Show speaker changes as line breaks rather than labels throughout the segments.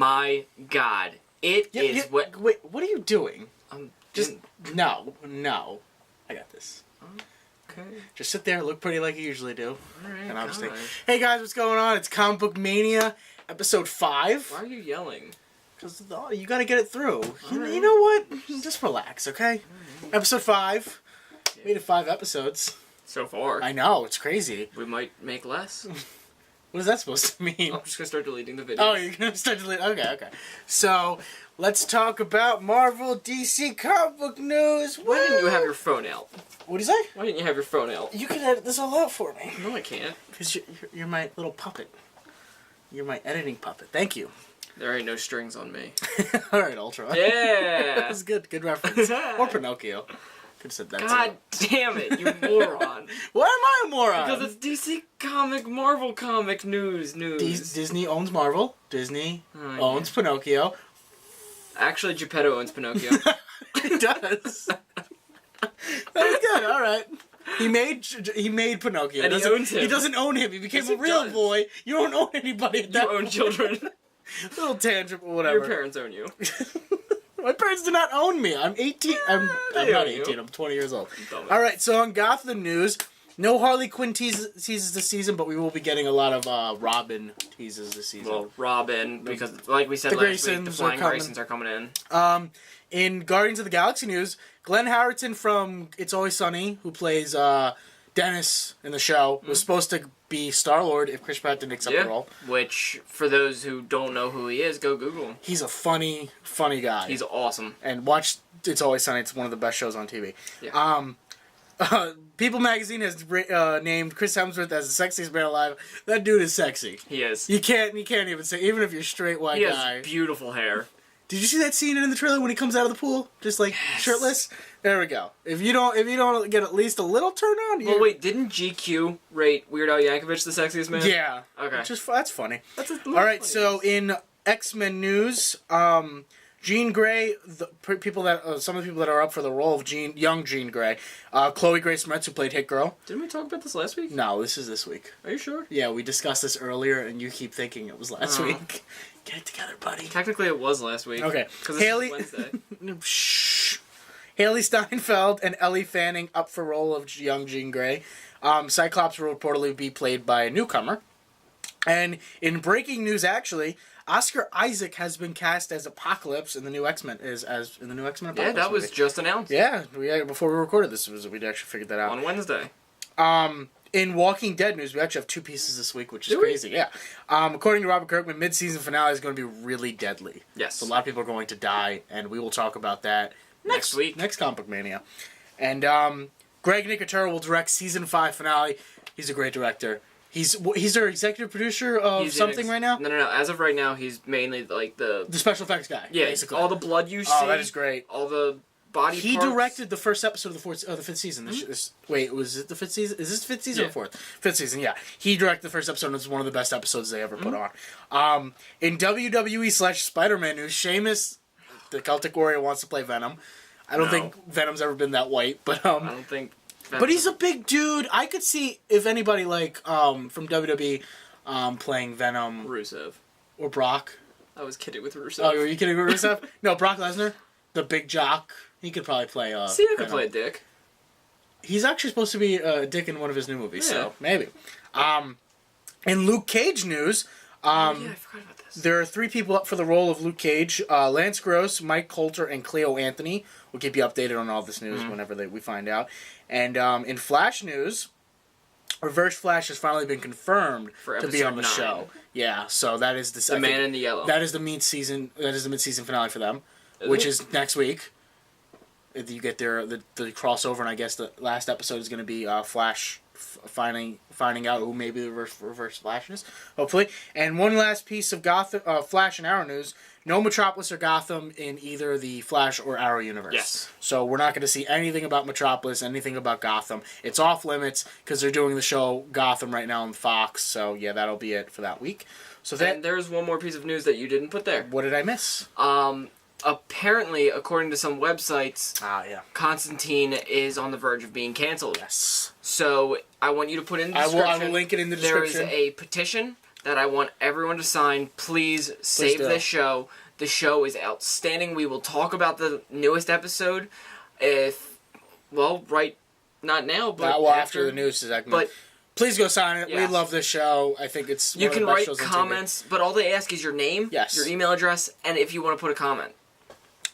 my God. It is what...
Wait, what are you doing?
Just...
No. I got this.
Okay.
Just sit there, look pretty like you usually do.
Alright,
and I'll just think, hey guys, what's going on? It's Comic Book Mania, episode 5.
Why are you yelling?
Because you gotta get it through. You know what? Just relax, okay? Episode 5. Yeah. We did 5 episodes.
So far.
I know, it's crazy.
We might make less.
What is that supposed to mean?
I'm just gonna start deleting the videos.
Oh, you're gonna start deleting... Okay. So, let's talk about Marvel DC comic book news.
Why didn't you have your phone out?
What do you say?
Why didn't you have your phone out?
You can edit this all out for me.
No, I can't.
Because you're my little puppet. You're my editing puppet. Thank you.
There ain't no strings on me.
Alright, Ultra.
Yeah!
That was good. Good reference. Or Pinocchio. Could have said that
God damn it, you moron.
Why am I a moron?
Because it's DC comic, Marvel comic news.
Disney owns Marvel. Disney owns Pinocchio.
Actually, Geppetto owns Pinocchio.
It does. That was good. Alright. He made Pinocchio.
And he owns him.
He doesn't own him. He became
Yes,
a
he
real
does.
boy. You don't own anybody at that
You own children.
Little tangent or whatever.
Your parents own you.
My parents do not own me. I'm 18. I'm not 18.
You.
I'm 20 years old.
Dumbass.
Alright, so on Gotham news, no Harley Quinn teases this season, but we will be getting a lot of Robin teases this season.
Well, Robin, because like we said last week, the Flying Graysons are coming in.
In Guardians of the Galaxy news, Glenn Howerton from It's Always Sunny, who plays Dennis in the show, was supposed to be Star-Lord if Chris Pratt didn't accept the role.
Which, for those who don't know who he is, go Google him.
He's a funny guy.
He's awesome.
And watch It's Always Sunny. It's one of the best shows on TV.
Yeah.
People Magazine has named Chris Hemsworth as the sexiest man alive. That dude is sexy.
He is.
You can't even say, even if you're a straight white guy.
He has beautiful hair.
Did you see that scene in the trailer when he comes out of the pool, just like shirtless? There we go. If you don't get at least a little turn on,
well, wait, didn't GQ rate Weird Al Yankovic the sexiest man?
Yeah.
Okay.
That's funny.
That's
all right. So in X-Men news, Jean Grey, some of the people that are up for the role of young Jean Grey, Chloe Grace Moretz, who played Hit Girl.
Didn't we talk about this last week?
No, this is this week.
Are you sure?
Yeah, we discussed this earlier, and you keep thinking it was last week. Get it together, buddy.
Technically, it was last week.
Okay.
Because it's Wednesday.
Shh. Haley Steinfeld and Ellie Fanning up for role of young Jean Grey. Cyclops will reportedly be played by a newcomer. And in breaking news, actually, Oscar Isaac has been cast as Apocalypse in the new X-Men. Apocalypse.
Yeah, that was just announced.
Yeah, before we recorded this, we'd actually figured that out
on Wednesday.
In Walking Dead news, we actually have 2 pieces this week, which is crazy. Yeah. According to Robert Kirkman, mid-season finale is going to be really deadly.
Yes.
So a lot of people are going to die, and we will talk about that
next week.
Next Comic Book Mania. And Greg Nicotero will direct season 5 finale. He's a great director. He's our executive producer of something right now?
No. As of right now, he's mainly like the
special effects guy.
Yeah,
basically.
All the blood you see.
Oh, that is great.
All the body
He
parts.
directed the first episode of the 5th season. Wait, was it the 5th season? Is this 5th season or 4th? 5th season, yeah. He directed the first episode, and it's one of the best episodes they ever put on. In WWE/Spider-Man news, Sheamus, the Celtic Warrior, wants to play Venom. I don't think Venom's ever been that white, but
I don't think.
But he's a big dude. I could see if anybody from WWE playing Venom.
Rusev.
Or Brock.
I was kidding with Rusev.
Oh, were you kidding with Rusev? No, Brock Lesnar, the big jock. He could probably play.
Cena could play a dick.
He's actually supposed to be a dick in one of his new movies, so maybe. In Luke Cage news,
I forgot about this.
There are 3 people up for the role of Luke Cage: Lance Gross, Mike Coulter, and Cleo Anthony. We'll keep you updated on all this news whenever we find out. And in Flash news, Reverse Flash has finally been confirmed to be on the show. Yeah, so that is
the Man in the Yellow.
That is the mid-season finale for them, which is next week. You get the crossover, and I guess the last episode is going to be Flash finding out who maybe the reverse Flash is, hopefully. And one last piece of Gotham, Flash and Arrow news: no Metropolis or Gotham in either the Flash or Arrow universe.
Yes.
So we're not going to see anything about Metropolis, anything about Gotham. It's off limits because they're doing the show Gotham right now on Fox. So yeah, that'll be it for that week. So
and there's one more piece of news that you didn't put there.
What did I miss?
Apparently, according to some websites, Constantine is on the verge of being canceled.
Yes.
So I want you to put in the description.
I will link it in the description.
There is a petition that I want everyone to sign. Please save this show. The show is outstanding. We will talk about the newest episode not now, but
after the news segment. But please go sign it. Yes. We love this show. I think it's
you can write comments, but all they ask is your name, your email address, and if you want to put a comment.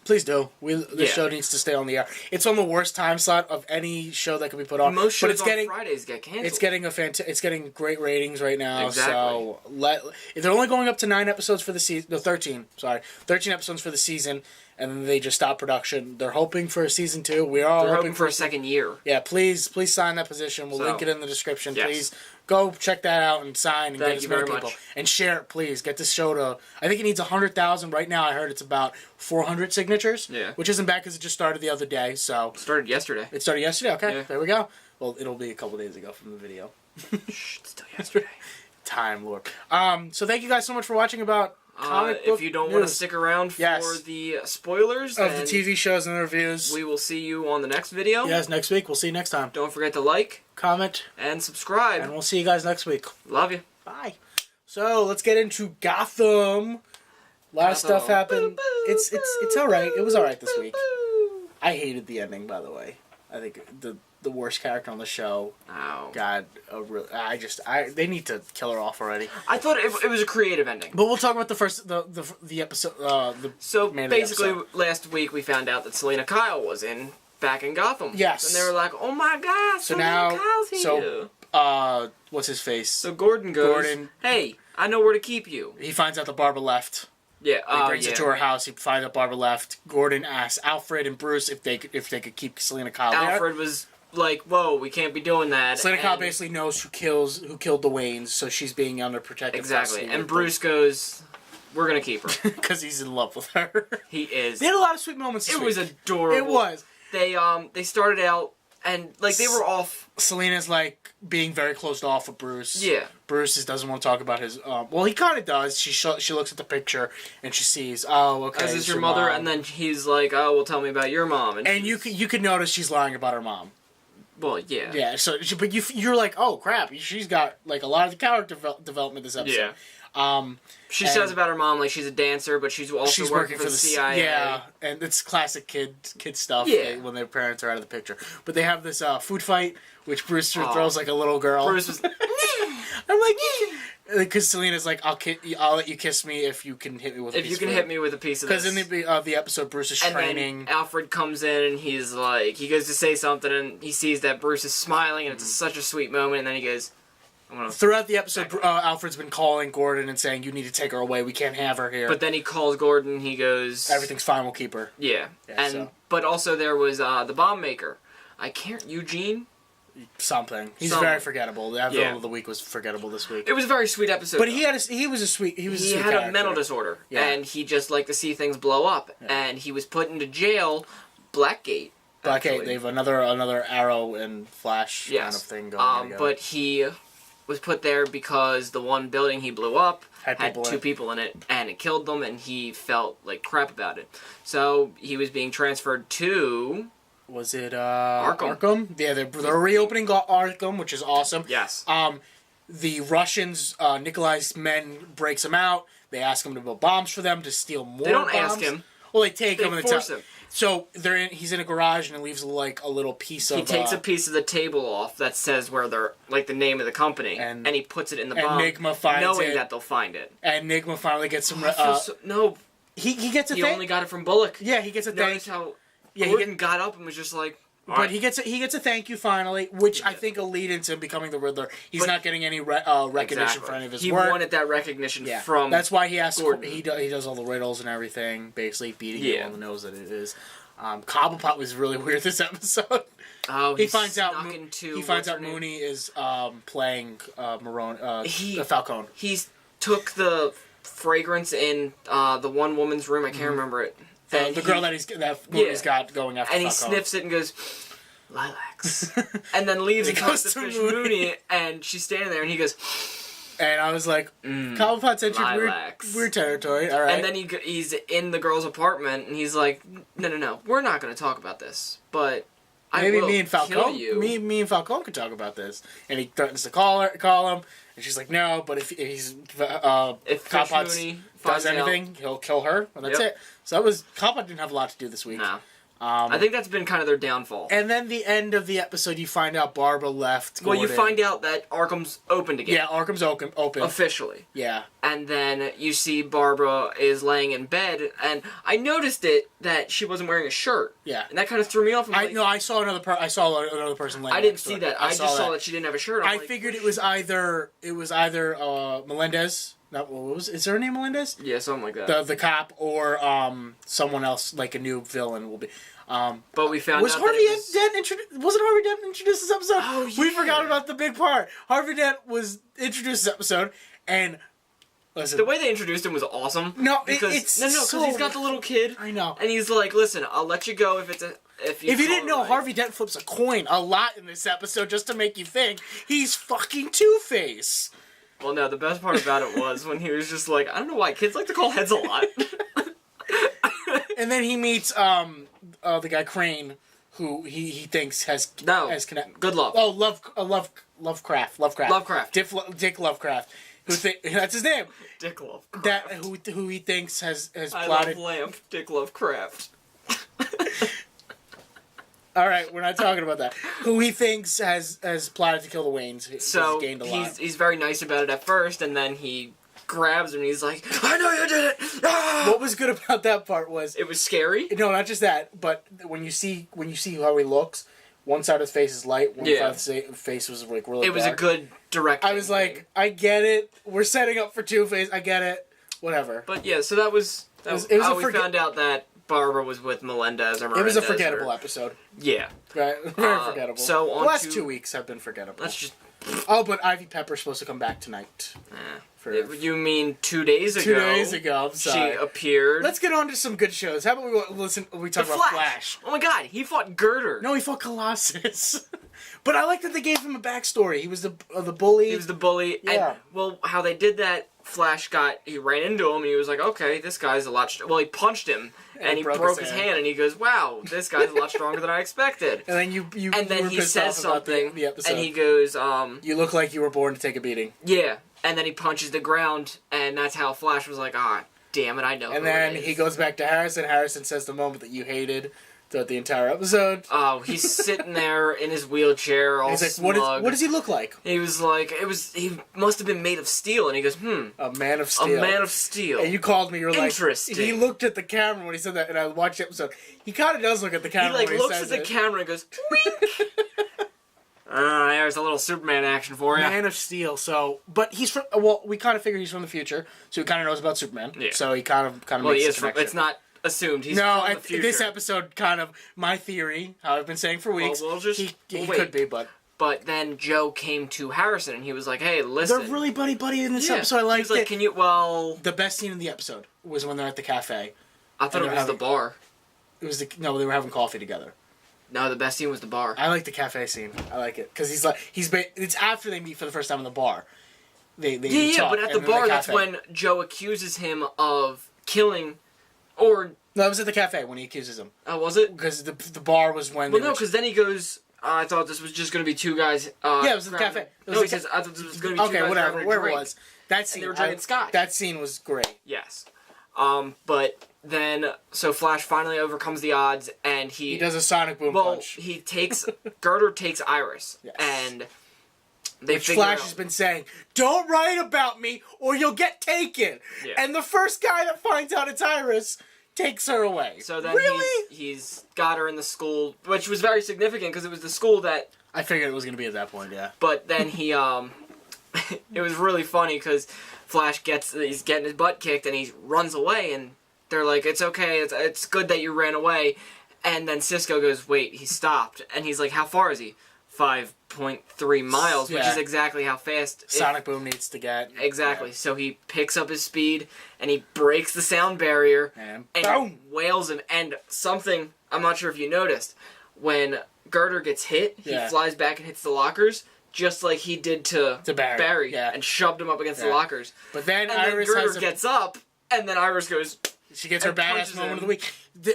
Please do.
This show needs to stay on the air. It's on the worst time slot of any show that can be put on.
Most shows on Fridays get canceled.
It's getting great ratings right now.
Exactly.
So they're only going up to 9 episodes for the season. No, 13. Sorry, 13 episodes for the season, and then they just stop production. They're hoping for a season 2. We are all
hoping for a second year.
Yeah, please sign that position. We'll link it in the description. Yes. Please. Go check that out and sign and get as many people. And share it, please. Get this show to... I think it needs 100,000. Right now, I heard it's about 400 signatures.
Yeah.
Which isn't bad because it just started the other day, so...
It started yesterday.
It started yesterday? Okay, There we go. Well, it'll be a couple days ago from the video.
Shh, it's still yesterday.
Time, Lord. So thank you guys so much for watching about comic book
If you don't want to stick around for the spoilers
of the TV shows and the reviews,
we will see you on the next video.
Yes, next week. We'll see you next time.
Don't forget to like,
comment,
and subscribe.
And we'll see you guys next week.
Love you.
Bye. So let's get into Gotham. A lot of stuff happened. It's all right. It was all right this week. I hated the ending, by the way. I think the worst character on the show.
Oh.
God, they need to kill her off already.
I thought it was a creative ending.
But we'll talk about the episode.
So basically, last week we found out that Selena Kyle was back in Gotham.
Yes.
And they were like, "Oh my God, Selena Kyle's here."
So what's his face?
So Gordon goes, "Hey, I know where to keep you."
He finds out that Barbara left.
Yeah,
he brings her to her house. He finds out Barbara left. Gordon asks Alfred and Bruce if they could keep Selena Kyle there.
Alfred was like, "Whoa, we can't be doing that."
Selena Kyle basically knows who killed the Waynes, so she's being under protective.
Exactly, and Bruce goes, "We're gonna keep her,"
because he's in love with her.
He is.
They had a lot of sweet moments. It
was adorable.
It was.
They started out and they were off.
Selena's being very closed off with Bruce.
Yeah.
Bruce doesn't want to talk about his. Well, he kind of does. She looks at the picture and she sees, oh, okay.
Is this your mother? Mom. And then he's like, oh, well, tell me about your mom.
And you could notice she's lying about her mom.
Well, yeah.
Yeah. So, but you're like, oh crap, she's got a lot of character development this episode.
Yeah. She says about her mom she's a dancer, but she's also working for the CIA.
Yeah, and it's classic kid stuff. Yeah. When their parents are out of the picture, but they have this food fight, which Bruce throws like a little girl.
Bruce was.
I'm like, because Selena's like, I'll let you kiss me if you can hit me with.
If you can hit me with a piece of this.
Because in the episode, Bruce is training.
And then Alfred comes in and he's like, he goes to say something and he sees that Bruce is smiling and it's such a sweet moment and then he goes.
Throughout the episode, Alfred's been calling Gordon and saying, you need to take her away, we can't have her here.
But then he calls Gordon, he goes...
Everything's fine, we'll keep her.
Yeah. But also there was the bomb maker. Eugene?
Something. He's very forgettable. The episode of the week was forgettable this week.
It was a very sweet episode.
But he was a sweet
had a mental disorder. Yeah. And he just liked to see things blow up. Yeah. And he was put into jail, Blackgate.
Blackgate, they have another Arrow and Flash kind of thing going on.
But he... was put there because the one building he blew up had two people in it, and it killed them, and he felt like crap about it. So he was being transferred to...
Was it Arkham? Yeah, they're reopening Arkham, which is awesome.
Yes.
The Russians, Nikolai's men breaks him out. They ask him to build bombs for them to steal more bombs. They
don't ask him.
Well, they take him and
force him.
So he's in a garage and it leaves a little piece of...
He takes a piece of the table off that says where they're the name of the company, and he puts it in the bomb,
Enigma finds
knowing that they'll find it.
And Enigma finally gets some...
no,
he gets a
thing. He only got it from Bullock.
Yeah, he gets a thing.
Notice how Gordon got up and was just like...
But he gets a thank you finally, which I think will lead into him becoming the Riddler. He's not getting any recognition for any of his work.
He wanted that recognition from.
That's why he asks. He does all the riddles and everything, basically beating you on the nose that it is. Cobblepot was really weird this episode.
Oh,
he finds out Mooney is playing Falcone.
He took the fragrance in the one woman's room. I can't remember it.
The girl that Mooney's got going after
and he sniffs it and goes, lilacs. And then leaves and goes to fish Mooney, and she's standing there, and he goes...
And I was like, Cobblepot's entered weird territory, all right.
And then he's in the girl's apartment, and he's like, no, we're not going to talk about this, but
Maybe me and Falcone could talk about this. And he threatens to call him, and she's like, no. But if Cop-Potts does anything, he'll kill her, and that's it. So Cop-Potts didn't have a lot to do this week.
No. I think that's been kind of their downfall.
And then the end of the episode, you find out Barbara left Gordon.
Well, you find out that Arkham's opened again.
Yeah, Arkham's open.
Officially.
Yeah.
And then you see Barbara is laying in bed, and I noticed that she wasn't wearing a shirt.
Yeah.
And that kind of threw me off.
I saw another person laying.
I didn't see that. I just saw that she didn't have a shirt on.
I figured it was either Melendez. Is her name Melendez?
Yeah, something like that.
The cop or someone else, like a new villain will be.
But we found
wasn't Harvey Dent introduced this episode?
Oh, yeah.
We forgot about the big part. Harvey Dent was introduced this episode, and listen,
the way they introduced him was awesome.
No,
because he's got the little kid.
I know,
and he's like, "Listen, I'll let you go if you
didn't know, Harvey Dent flips a coin a lot in this episode just to make you think he's fucking Two-Face."
Well, no, the best part about it was when he was just like, I don't know why kids like to call heads a lot.
And then he meets the guy Crane, who he thinks has
Good Love.
Oh, Lovecraft. Dick Lovecraft. That's his name.
Dick Lovecraft.
That who he thinks has plotted.
I love lamp. Dick Lovecraft.
All right, we're not talking about that. Who he thinks has plotted to kill the Waynes.
So
he's gained a lot.
He's very nice about it at first, and then he grabs him and he's like, I know you did it! Ah!
What was good about that part was...
It was scary?
No, not just that, but when you see how he looks, one side of his face is light, one side of his face was like really dark.
It was a good direction.
I was like, I get it. We're setting up for Two-Face. I get it. Whatever.
But yeah, so that was how we found out that Barbara was with Melendez or Melendez.
It was a forgettable episode.
Yeah.
Right? Very forgettable.
So
the last 2 weeks have been forgettable.
Let's just...
Oh, but Ivy Pepper's supposed to come back tonight.
You mean 2 days ago?
2 days ago, I'm sorry.
She appeared.
Let's get on to some good shows. How about we talk about Flash?
Oh my god, he fought Girder.
No, he fought Colossus. But I like that they gave him a backstory. He was the bully.
He was the bully.
Yeah.
And, well, how they did that, Flash he ran into him and he was like, okay, this guy's a lot well, he punched him and he broke his hand and he goes, wow, this guy's a lot stronger than I expected.
And then
he says something
the episode.
and he goes,
you look like you were born to take a beating.
Yeah. And then he punches the ground and that's how Flash was like, damn it, I know.
And then he goes back to Harrison. Harrison says the moment that you hated throughout the entire episode.
Oh, he's sitting there in his wheelchair, all smug.
What does he look like?
He was like, he must have been made of steel, and he goes,
a man of steel.
A man of steel.
And you called me, you were
interesting.
Like, he looked at the camera when he said that, and I watched the episode. He kind of does look at the camera when he
looks at the camera and goes, wink! There's a little Superman action for you.
Man of Steel. So, but he's from. We kind of figure he's from the future, so he kind of knows about Superman.
Yeah.
So he kind of makes the connection.
It's not assumed. He's from the future.
This episode, kind of my theory, how I've been saying for weeks.
Well, he
could be, but.
But then Joe came to Harrison and he was like, "Hey, listen."
They're really buddy in this episode. I liked it.
Like, can you? Well,
the best scene in the episode was when they're at the cafe.
I thought it was the bar.
It was no, they were having coffee together.
No, the best scene was the bar.
I like the cafe scene. I like it because it's after they meet for the first time in the bar. They talk,
but at the bar, that's when Joe accuses him of killing, or
no, it was at the cafe when he accuses him.
Oh, was it?
Because the bar was when.
Well, no, because then he goes. I thought this was just going to be two guys.
Yeah, it was at the cafe.
He says, I thought this was going to be two guys.
Okay, whatever. Wherever it was, that scene.
And they were drinking scotch.
That scene was great.
Yes, but. Then, so Flash finally overcomes the odds, and he
does a sonic boom punch.
He takes Girder takes Iris,
yes.
And
which Flash has been saying, "Don't write about me, or you'll get taken."
Yeah.
And the first guy that finds out it's Iris takes her away.
So then
really?
he's got her in the school, which was very significant because it was the school that
I figured it was going to be at that point. Yeah.
But then he it was really funny because Flash he's getting his butt kicked, and he runs away and. They're like, it's okay, it's good that you ran away. And then Cisco goes, wait, he stopped. And he's like, how far is he? 5.3 miles, which is exactly how fast...
Sonic Boom needs to get.
Exactly. Yeah. So he picks up his speed, and he breaks the sound barrier,
and
boom! Wails him. And something, I'm not sure if you noticed, when Girder gets hit, he flies back and hits the lockers, just like he did to Barry and shoved him up against the lockers.
But then
Iris Girder gets up, and then Iris goes...
She gets her badass moment of the week.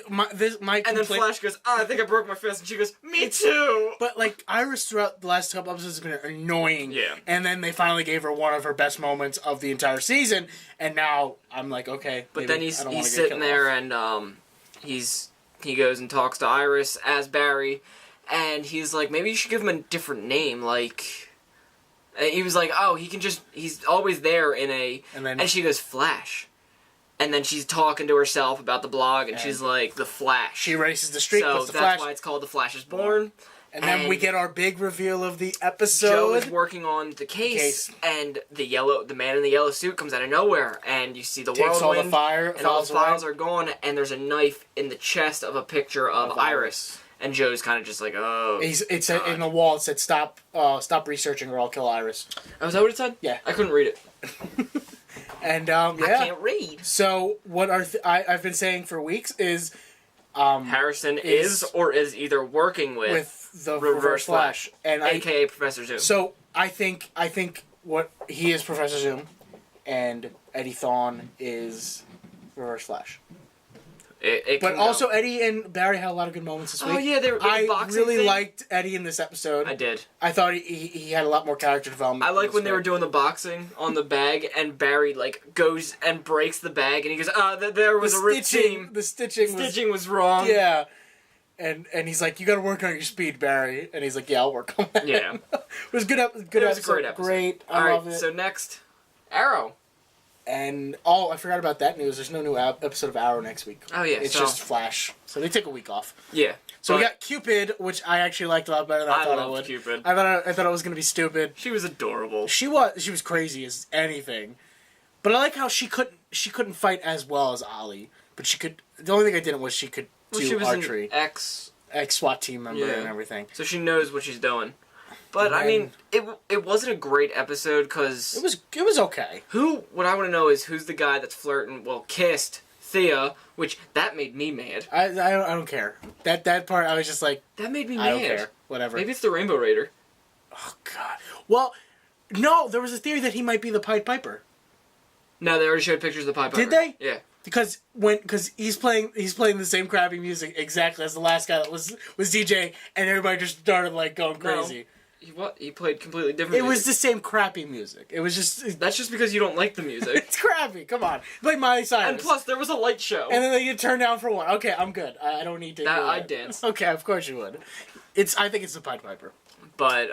my
And then
complaint.
Flash goes, "Oh, I think I broke my fist," and she goes, "Me too."
But like Iris throughout the last couple episodes has been annoying.
Yeah.
And then they finally gave her one of her best moments of the entire season, and now I'm like, okay.
But then he's sitting there and he goes and talks to Iris as Barry, and he's like, maybe you should give him a different name, like. He was like, oh, he's always there and she goes, Flash. And then she's talking to herself about the blog, and she's like, the Flash.
She races the street,
so
puts the
that's
Flash.
why it's called The Flash is Born.
And then we get our big reveal of the episode.
Joe is working on the case. And the man in the yellow suit comes out of nowhere, and you see the
Takes all the
whirlwind, and all the files
away.
are gone, and there's a knife in the chest of a picture of Iris. And Joe's kind of just like, oh.
It's in the wall. It said, "Stop researching, or I'll kill Iris."
Oh, is that what it said?
Yeah.
I couldn't read it.
And
I can't read.
So what I've been saying for weeks is,
Harrison is either working with
the
Reverse Flash,
and
aka Professor Zoom.
So I think what he is Professor Zoom, and Eddie Thawne is Reverse Flash. But also Eddie and Barry had a lot of good moments this week.
Oh yeah,
I
boxing
really
thing.
liked Eddie in this episode.
I did.
I thought he had a lot more character development.
I like when they were doing the boxing on the bag, and Barry like goes and breaks the bag, and he goes, there was a ripped seam.
The stitching
was wrong.
Yeah. And he's like, you got to work on your speed, Barry. And he's like, yeah, I'll work on that.
Yeah.
It was good. It was
a great episode.
Great.
I
love it.
So next, Arrow.
And I forgot about that news. There's no new episode of Arrow next week.
Oh yeah,
it's just Flash. So they take a week off.
Yeah.
So we got Cupid, which I actually liked a lot better than I thought I would.
Cupid.
I thought it was gonna be stupid.
She was adorable.
She was crazy as anything, but I like how she couldn't fight as well as Ollie. But she could. The only thing I didn't was she could do
she was
archery.
An
ex SWAT team member and everything.
So she knows what she's doing. But I mean, it wasn't a great episode because
it was okay.
What I want to know is who's the guy that's flirting? Well, kissed Thea, which that made me mad.
I don't care. That part I was just like,
that made me mad.
I don't care. Whatever.
Maybe it's the Rainbow Raider.
Oh God. Well, no, there was a theory that he might be the Pied Piper.
No, they already showed pictures of the Pied Piper.
Did they?
Yeah.
Because he's playing the same crappy music exactly as the last guy that was DJ, and everybody just started like going crazy.
No. He played completely different.
It was the same crappy music. It was just.
That's just because you don't like the music.
It's crappy. Come on, like Miley Cyrus.
And plus, there was a light show.
And then they get turned down for one. Okay, I'm good. I don't need to.
I'd dance.
Okay, of course you would. I think it's the Pied Piper.
But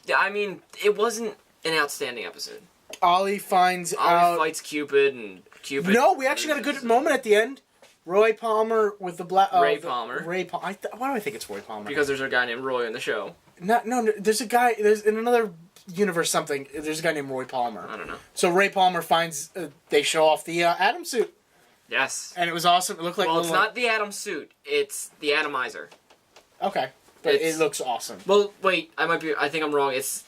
yeah, I mean, it wasn't an outstanding episode.
Ollie
fights Cupid, and Cupid.
No, we actually got a good moment at the end. Roy Palmer with the black.
Ray Palmer.
Ray Palmer. Why do I think it's Roy Palmer?
Because there's a guy named Roy in the show.
No, there's a guy. There's in another universe something. There's a guy named Roy Palmer.
I don't know.
So Ray Palmer finds. They show off the Atom suit.
Yes.
And it was awesome. It looked like.
Well, it's not the Atom suit. It's the Atomizer.
Okay, but it looks awesome.
Well, wait. I think I'm wrong. It's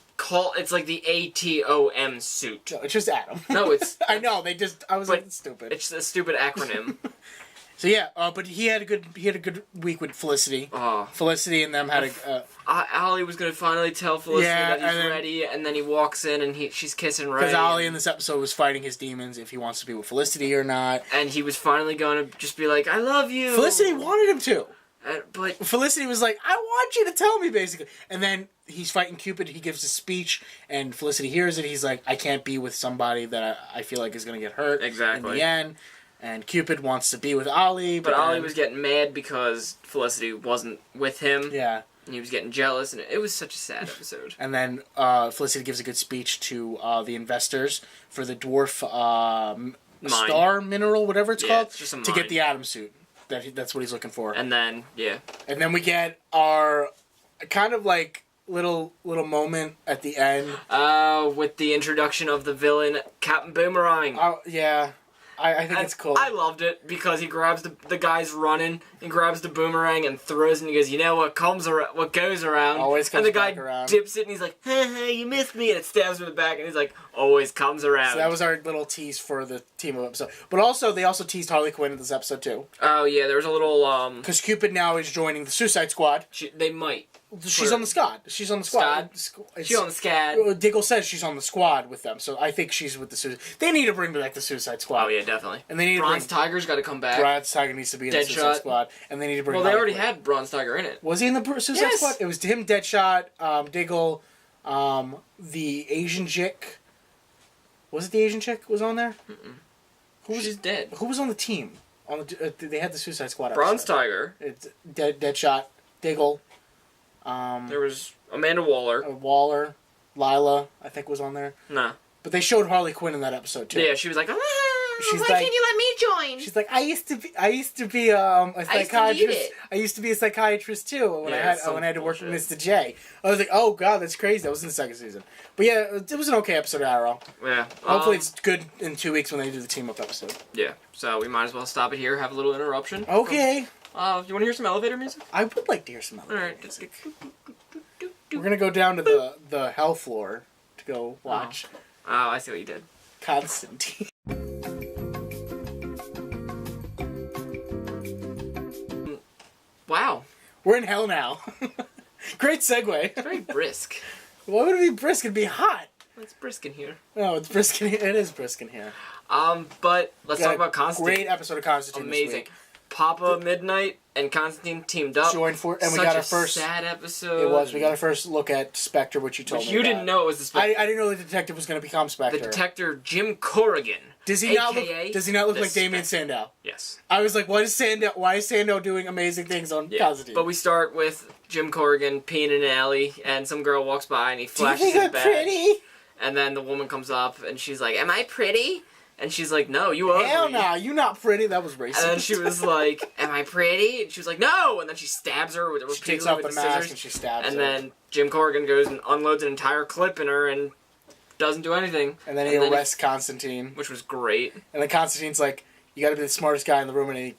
like the ATOM suit.
No, it's just Atom.
No, it's.
I know. I was like, stupid.
It's a stupid acronym.
So yeah, but he had a good week with Felicity. Felicity and them had a.
Ollie was gonna finally tell Felicity that he's ready, and then he walks in and she's kissing Ray.
Because Ollie in this episode was fighting his demons if he wants to be with Felicity or not.
And he was finally gonna just be like, "I love you."
Felicity wanted him to.
But
Felicity was like, "I want you to tell me," basically. And then he's fighting Cupid. He gives a speech, and Felicity hears it. He's like, "I can't be with somebody that I feel like is gonna get hurt."
Exactly.
In the end. And Cupid wants to be with Ollie.
But Ollie was getting mad because Felicity wasn't with him.
Yeah.
And he was getting jealous, and it was such a sad episode.
And then Felicity gives a good speech to the investors for the dwarf star mineral, whatever it's called,
it's just a
to get the Atom suit. That's what he's looking for.
And then,
And then we get our kind of like little moment at the end.
With the introduction of the villain, Captain Boomerang.
Yeah. I think it's cool.
I loved it because he grabs the guy's running and grabs the boomerang and throws it and he goes, you know what goes around.
Always comes
back around. And the guy dips it and he's like, you missed me, and it stabs him in the back and he's like, always comes around.
So that was our little tease for the team of episode. But also, they also teased Harley Quinn in this episode too.
Oh yeah, there was a little
because Cupid now is joining the Suicide Squad.
They might.
She's on the squad. She's on the squad.
She's on the squad.
Diggle says she's on the squad with them, so I think she's with the Suicide. They need to bring back the Suicide Squad.
Oh yeah, definitely.
And they need
Bronze
to bring
Tiger's got to come back.
Bronze Tiger needs to be in the Suicide Squad, and they need to bring.
Well, they already had Bronze Tiger in it.
Was he in the Suicide Squad? It was him, Deadshot, Diggle, the Asian chick. Was it the Asian chick was on there?
She's dead.
Who was on the team? They had the Suicide Squad.
Bronze Tiger.
It's Deadshot, Diggle.
There was Amanda Waller.
Waller, Lila, I think was on there.
Nah.
But they showed Harley Quinn in that episode too.
Yeah, she was like,
why can't you let me join?
She's like, I used to be a psychiatrist. I used to be a psychiatrist too when I had to work with Mr. J. I was like, oh god, that's crazy. That was in the second season. But yeah, it was an okay episode of Arrow.
Yeah.
Hopefully it's good in 2 weeks when they do the team up episode.
Yeah. So we might as well stop it here. Have a little interruption.
Okay.
You want to hear some elevator music?
I would like to hear some elevator
music.
We're gonna go down to the hell floor to go watch.
Oh, I see what you did.
Constantine.
Wow.
We're in hell now. Great segue.
It's very brisk.
Why would it be brisk? It'd be hot.
It's brisk in here.
No, it's brisk in here. It is brisk in here.
But let's talk about Constantine.
Great episode of Constantine.
Amazing.
This week.
Papa Midnight and Constantine teamed up.
Joined for, and we got our first
sad episode.
It was. We got our first look at Spectre, which you told me.
You didn't know it was the Spectre.
I didn't know the detective was going to become Spectre.
The detective Jim Corrigan.
Does he not look like Damien Sandow?
Yes.
I was like, why is Sandow doing amazing things on Constantine?
But we start with Jim Corrigan peeing in an alley, and some girl walks by, and he flashes his badge.
Do you think I'm pretty?
And then the woman comes up, and she's like, "Am I pretty?" And she's like, "No, you ugly."
Hell no, you not pretty. That was racist.
And then she was like, "Am I pretty?" And she was like, "No." And then she stabs her with
she takes off the mask scissors, and she stabs her.
And then Jim Corrigan goes and unloads an entire clip in her and doesn't do anything.
And then he arrests Constantine,
which was great.
And then Constantine's like, "You got to be the smartest guy in the room," and he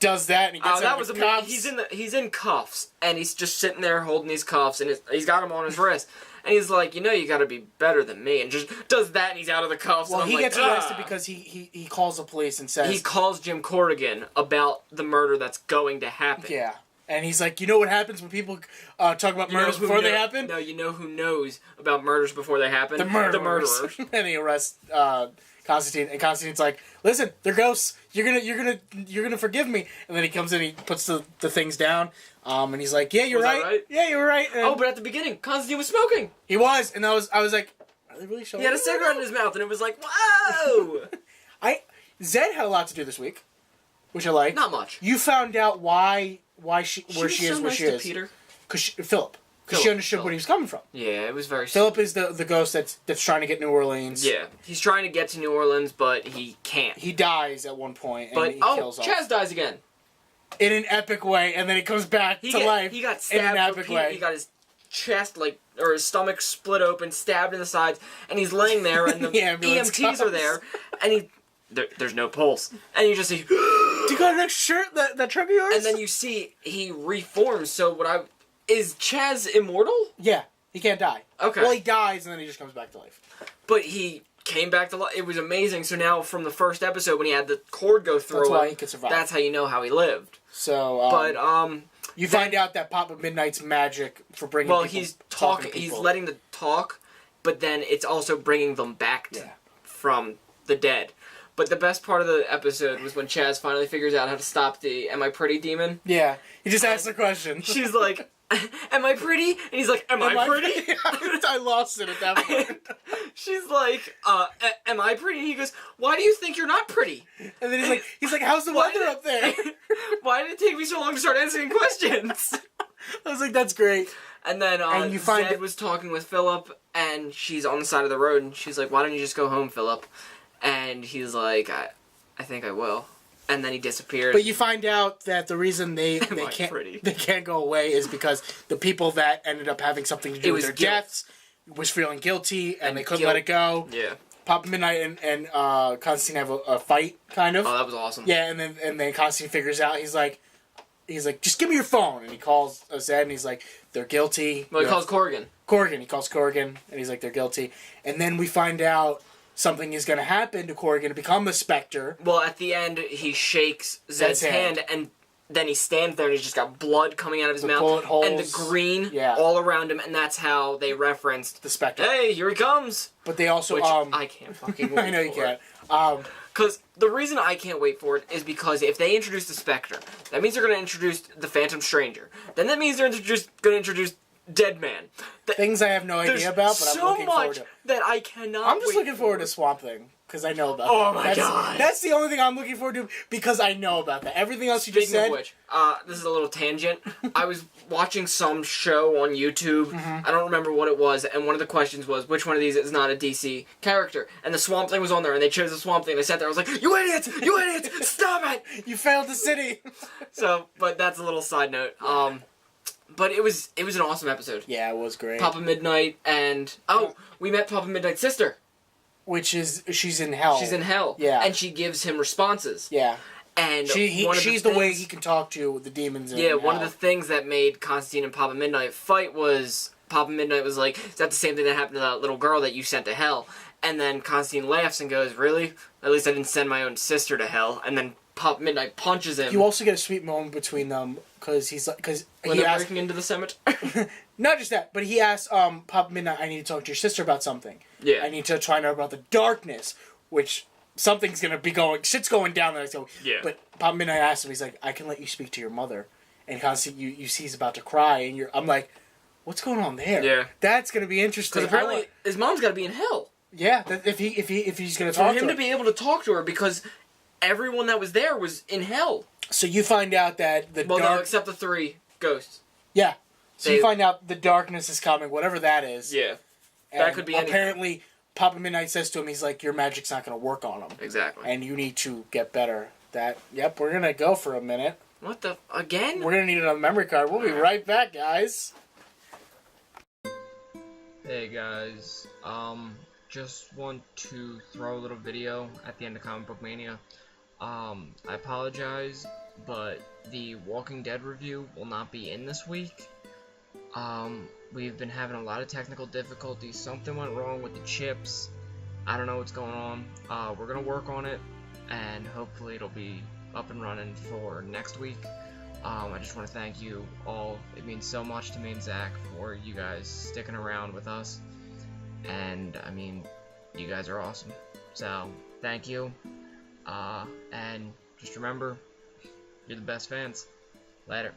does that, and he gets out of the cuffs.
He's in cuffs, and he's just sitting there holding these cuffs, and he's got them on his wrist. And he's like, you got to be better than me, and just does that, and he's out of the cuffs.
Well,
and
he gets arrested because he calls the police and says...
He calls Jim Corrigan about the murder that's going to happen.
Yeah. And he's like, you know what happens when people talk about murders before they happen?
No, you know who knows about murders before they happen?
The murderers.
The murderers.
And he arrests Constantine, and Constantine's like, listen, they're ghosts. You're gonna forgive me. And then he comes in, he puts the things down, and he's like, yeah, you're right. Yeah, you're right. And
but at the beginning, Constantine was smoking.
He was, and I was like, are they really showing?
He had a cigarette in his mouth, and it was like, whoa.
Zed had a lot to do this week, which I like.
Not much.
You found out where she is where she is.
Peter.
Philip. Because she understood where he was coming from.
Yeah, it was very...
Philip is the ghost that's trying to get New Orleans.
Yeah, he's trying to get to New Orleans, but he can't.
He dies at one point, and he kills off.
Chaz dies again.
In an epic way, and then he comes back to life.
He got stabbed
in an epic way.
He got his chest, or his stomach split open, stabbed in the sides, and he's laying there, and the EMTs are there, and there's no pulse. And you just see...
Do you got that shirt, that truck of yours?
And then you see he reforms, so is Chaz immortal?
Yeah, he can't die.
Okay.
Well, he dies, and then he just comes back to life.
But he came back to life. It was amazing. So now, from the first episode, when he had the cord go through
that's why he could survive.
That's how you know how he lived.
So, you find out that Papa Midnight's magic for bringing people... Well,
he's talking. He's letting them talk, but then it's also bringing them back from the dead. But the best part of the episode was when Chaz finally figures out how to stop the "Am I pretty?" demon.
Yeah, he just asks the question.
She's like, "Am I pretty?" And he's like, "Am I pretty?"
I lost it at that point.
She's like, "Am I pretty?" And he goes, "Why do you think you're not pretty?"
And then he's like, "How's the weather up there?"
Why did it take me so long to start answering questions?
I was like, "That's great."
And then Zed was talking with Philip, and she's on the side of the road, and she's like, "Why don't you just go home, Philip?" And he's like, I think I will. And then he disappeared.
But you find out that the reason they can't go away is because the people that ended up having something to do with their deaths was feeling guilty, and they couldn't let it go.
Yeah.
Papa Midnight and Constantine have a fight, kind of.
Oh, that was awesome.
Yeah, and then Constantine figures out, he's like, just give me your phone. And he calls Zed, and he's like, they're guilty.
Well, he calls Corrigan.
He calls Corrigan, and he's like, they're guilty. And then we find out something is going to happen to Corrigan to become the Spectre.
Well, at the end, he shakes Zed's hand, and then he stands there and he's just got blood coming out of his mouth.
bullet holes.
And the green
Yeah.
all around him, and that's how they referenced
The Spectre.
Hey, here he comes!
But they also,
Which I can't fucking wait
I know you
for it.
can't.
Because the reason I can't wait for it is because if they introduce the Spectre, that means they're going to introduce the Phantom Stranger. Then that means they're going to introduce Dead Man.
Things I have no idea about, but I'm looking forward to.
So much that I cannot
I'm just
wait
looking forward to Swamp Thing, because I know about
Oh
that.
my God.
That's the only thing I'm looking forward to, because I know about that. Everything else you just
Speaking
said...
of which, this is a little tangent. I was watching some show on YouTube. I don't remember what it was, and one of the questions was, which one of these is not a DC character? And the Swamp Thing was on there, and they chose the Swamp Thing. And I sat there, I was like, you idiots! You idiots! Stop it!
You failed the city!
So, but that's a little side note. But it was an awesome episode.
Yeah, it was great.
Papa Midnight and... Oh, we met Papa Midnight's sister.
Which is... She's in hell.
She's in hell.
Yeah.
And she gives him responses.
Yeah.
And
she's the way he can talk to the demons in hell.
One of the things that made Constantine and Papa Midnight fight was... Papa Midnight was like, is that the same thing that happened to that little girl that you sent to hell? And then Constantine laughs and goes, really? At least I didn't send my own sister to hell. And then Papa Midnight punches him.
You also get a sweet moment between them, because he's like... Cause
when
he
they're
asked,
breaking into the cemetery.
not just that, but he asked Papa Midnight, I need to talk to your sister about something.
Yeah.
I need to try and know about the darkness, which something's going to be going... Shit's going down there. So,
Yeah.
But Papa Midnight asked him, he's like, I can let you speak to your mother. And Constantine, you see he's about to cry, and I'm like, what's going on there?
Yeah.
That's going to be interesting.
Because apparently his mom's got to be in hell.
Yeah, if he's going to
For
talk
him
to
to be able to talk to her, because everyone that was there was in hell.
So you find out that the
No, except the 3 ghosts.
Yeah. So you
They-
find out the darkness is coming, whatever that is.
Yeah.
And
That could be anything.
apparently, Papa Midnight says to him, he's like, your magic's not going to work on him.
Exactly.
And you need to get better. Yep, we're going to go for a minute.
What the... Again?
We're going to need another memory card. We'll be right back, guys.
Hey guys, just want to throw a little video at the end of Comic Book Mania. I apologize, but the Walking Dead review will not be in this week. We've been having a lot of technical difficulties. Something went wrong with the chips. I don't know what's going on. We're gonna work on it, and hopefully it'll be up and running for next week. I just want to thank you all. It means so much to me and Zach for you guys sticking around with us. And, I mean, you guys are awesome. So, thank you. And just remember, you're the best fans. Later.